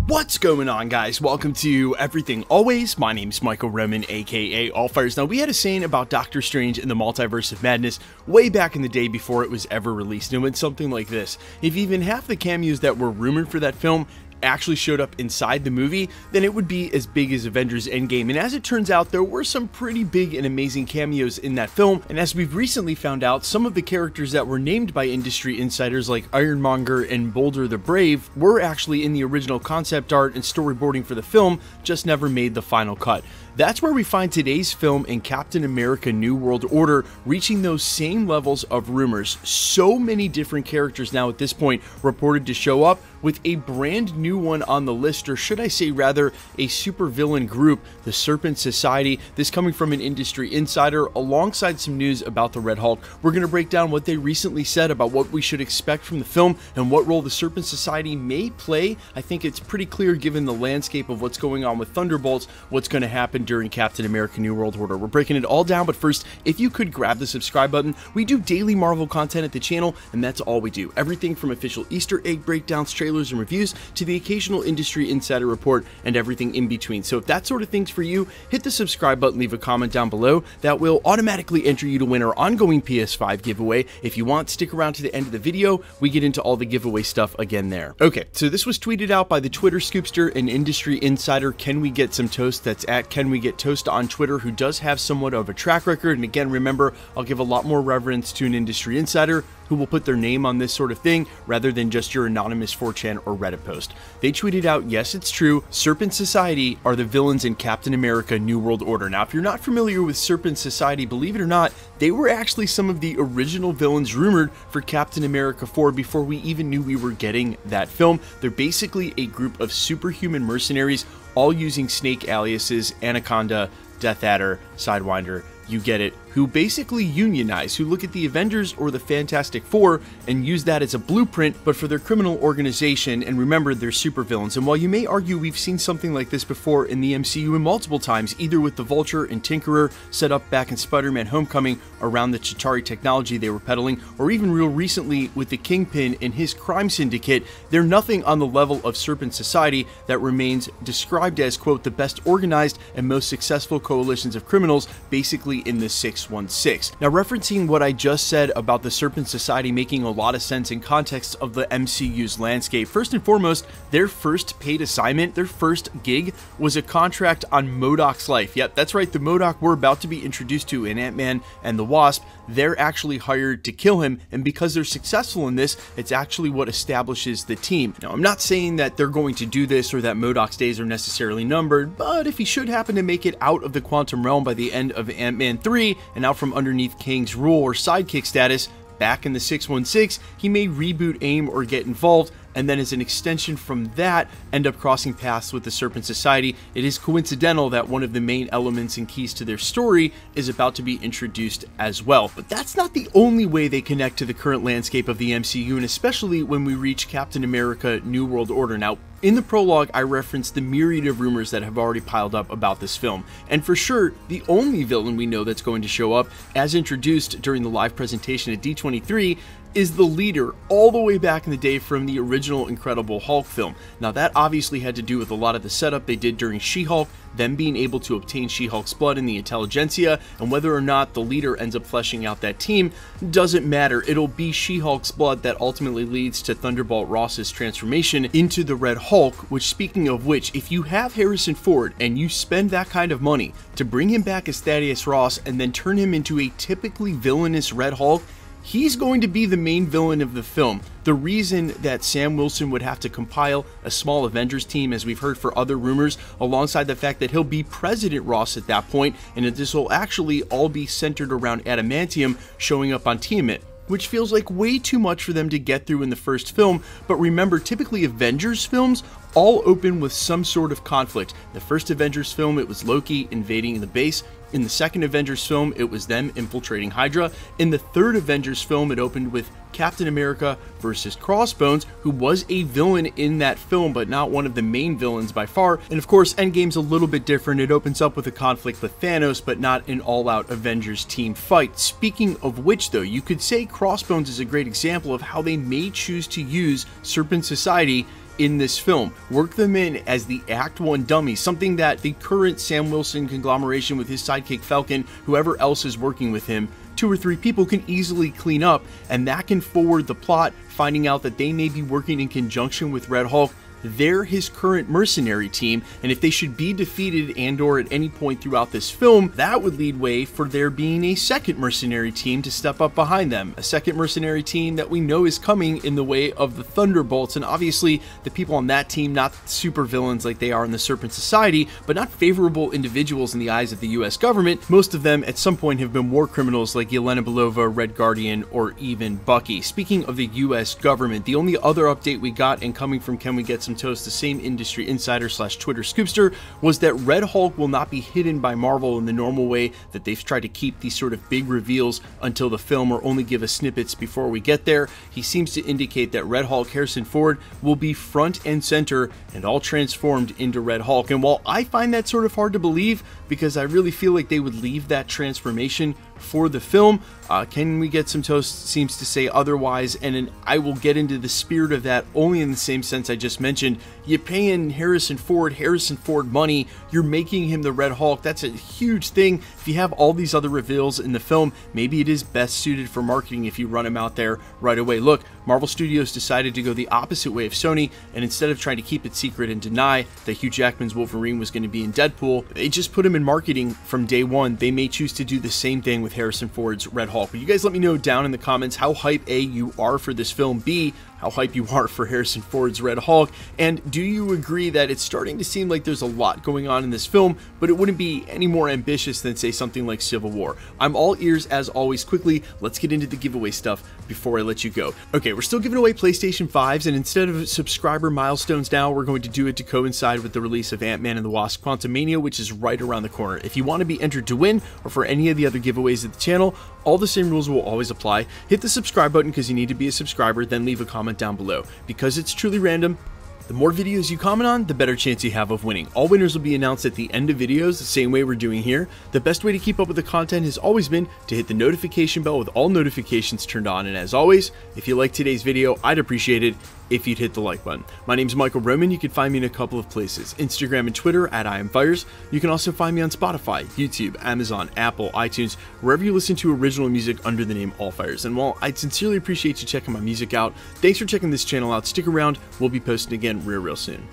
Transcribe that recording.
What's going on, guys? Welcome to Everything Always. My name's Michael Roman, aka Allfires. Now, we had a saying about Doctor Strange in the Multiverse of Madness way back in the day before it was ever released, and it went something like this: if even half the cameos that were rumored for that film actually showed up inside the movie, then it would be as big as Avengers Endgame. And as it turns out, there were some pretty big and amazing cameos in that film, and as we've recently found out, some of the characters that were named by industry insiders like Ironmonger and Boulder the Brave were actually in the original concept art and storyboarding for the film, just never made the final cut. That's where we find today's film and Captain America New World Order reaching those same levels of rumors. So many different characters now at this point reported to show up, with a brand new one on the list, or should I say rather a supervillain group, the Serpent Society. This coming from an industry insider alongside some news about the Red Hulk. We're going to break down what they recently said about what we should expect from the film and what role the Serpent Society may play. I think it's pretty clear, given the landscape of what's going on with Thunderbolts, what's going to happen during Captain America New World Order. We're breaking it all down, but first, if you could grab the subscribe button. We do daily Marvel content at the channel, and that's all we do. Everything from official Easter egg breakdowns, trailers, and reviews to the occasional industry insider report and everything in between. So if that sort of thing's for you, hit the subscribe button, leave a comment down below. That will automatically enter you to win our ongoing PS5 giveaway. If you want, stick around to the end of the video. We get into all the giveaway stuff again there. Okay, so this was tweeted out by the Twitter scoopster and industry insider Can We Get Some Toast. That's at Can We Get Toast on Twitter, who does have somewhat of a track record. And again, remember, I'll give a lot more reverence to an industry insider who will put their name on this sort of thing rather than just your anonymous 4chan or Reddit post. They tweeted out, yes, it's true, Serpent Society are the villains in Captain America New World Order. Now, if you're not familiar with Serpent Society, believe it or not, they were actually some of the original villains rumored for Captain America 4 before we even knew we were getting that film. They're basically a group of superhuman mercenaries, all using snake aliases: Anaconda, Death Adder, Sidewinder, you get it, who basically unionize, who look at the Avengers or the Fantastic Four and use that as a blueprint, but for their criminal organization. And remember, they're supervillains. And while you may argue we've seen something like this before in the MCU multiple times, either with the Vulture and Tinkerer set up back in Spider-Man Homecoming around the Chitauri technology they were peddling, or even real recently with the Kingpin and his crime syndicate, they're nothing on the level of Serpent Society that remains described as, quote, the best organized and most successful coalitions of criminals, basically in the 616. Now, referencing what I just said about the Serpent Society making a lot of sense in context of the MCU's landscape, first and foremost, their first paid assignment, their first gig, was a contract on MODOK's life. Yep, that's right, the MODOK we're about to be introduced to in Ant-Man and the Wasp. They're actually hired to kill him, and because they're successful in this, it's actually what establishes the team. Now, I'm not saying that they're going to do this or that MODOK's days are necessarily numbered, but if he should happen to make it out of the quantum realm by the end of Ant-Man 3 and out from underneath Kang's rule or sidekick status back in the 616, he may reboot AIM or get involved, and then as an extension from that, end up crossing paths with the Serpent Society. It is coincidental that one of the main elements and keys to their story is about to be introduced as well. But that's not the only way they connect to the current landscape of the MCU, and especially when we reach Captain America New World Order. Now, in the prologue, I referenced the myriad of rumors that have already piled up about this film, and for sure, the only villain we know that's going to show up, as introduced during the live presentation at D23, is the leader all the way back in the day from the original Incredible Hulk film. Now, that obviously had to do with a lot of the setup they did during She-Hulk, them being able to obtain She-Hulk's blood in the intelligentsia, and whether or not the leader ends up fleshing out that team doesn't matter. It'll be She-Hulk's blood that ultimately leads to Thunderbolt Ross's transformation into the Red Hulk, which, speaking of which, if you have Harrison Ford and you spend that kind of money to bring him back as Thaddeus Ross and then turn him into a typically villainous Red Hulk, he's going to be the main villain of the film. The reason that Sam Wilson would have to compile a small Avengers team, as we've heard for other rumors, alongside the fact that he'll be President Ross at that point, and that this will actually all be centered around Adamantium showing up on Tiamat, which feels like way too much for them to get through in the first film. But remember, typically Avengers films all open with some sort of conflict. The first Avengers film, it was Loki invading the base. In the second Avengers film, it was them infiltrating Hydra. In the third Avengers film, it opened with Captain America versus Crossbones, who was a villain in that film, but not one of the main villains by far. And of course, Endgame's a little bit different. It opens up with a conflict with Thanos, but not an all-out Avengers team fight. Speaking of which, though, you could say Crossbones is a great example of how they may choose to use Serpent Society in this film. Work them in as the Act 1 dummy, something that the current Sam Wilson conglomeration with his sidekick Falcon, whoever else is working with him, 2 or 3 people can easily clean up, and that can forward the plot, finding out that they may be working in conjunction with Red Hulk. They're his current mercenary team, and if they should be defeated and or at any point throughout this film, that would lead way for there being a second mercenary team to step up behind them. A second mercenary team that we know is coming in the way of the Thunderbolts, and obviously the people on that team, not super villains like they are in the Serpent Society, but not favorable individuals in the eyes of the US government. Most of them at some point have been war criminals like Yelena Belova, Red Guardian, or even Bucky. Speaking of the US government, the only other update we got, and coming from Can We Get Some Toast, the same industry insider / Twitter scoopster, was that Red Hulk will not be hidden by Marvel in the normal way that they've tried to keep these sort of big reveals until the film, or only give us snippets before we get there. He seems to indicate that Red Hulk Harrison Ford will be front and center and all transformed into Red Hulk. And while I find that sort of hard to believe, because I really feel like they would leave that transformation for the film, Can We Get Some Toast seems to say otherwise, and I will get into the spirit of that only in the same sense I just mentioned. You're paying Harrison Ford money, you're making him the Red Hulk. That's a huge thing. If you have all these other reveals in the film, maybe it is best suited for marketing if you run him out there right away. Look, Marvel Studios decided to go the opposite way of Sony, and instead of trying to keep it secret and deny that Hugh Jackman's Wolverine was going to be in Deadpool, they just put him in marketing from day one. They may choose to do the same thing with Harrison Ford's Red Hulk. But you guys let me know down in the comments how hype A, you are for this film, B, how hype you are for Harrison Ford's Red Hulk, and do you agree that it's starting to seem like there's a lot going on in this film, but it wouldn't be any more ambitious than, say, something like Civil War? I'm all ears as always. Quickly, let's get into the giveaway stuff before I let you go. Okay, we're still giving away PlayStation 5s, and instead of subscriber milestones now, we're going to do it to coincide with the release of Ant-Man and the Wasp: Quantumania, which is right around the corner. If you want to be entered to win, or for any of the other giveaways at the channel, all the same rules will always apply. Hit the subscribe button because you need to be a subscriber, then leave a comment down below. Because it's truly random, the more videos you comment on, the better chance you have of winning. All winners will be announced at the end of videos, the same way we're doing here. The best way to keep up with the content has always been to hit the notification bell with all notifications turned on. And as always, if you liked today's video, I'd appreciate it if you'd hit the like button. My name's Michael Roman. You can find me in a couple of places: Instagram and Twitter at IamFires. You can also find me on Spotify, YouTube, Amazon, Apple, iTunes, wherever you listen to original music under the name Allfires. And while I'd sincerely appreciate you checking my music out, thanks for checking this channel out. Stick around, we'll be posting again real soon.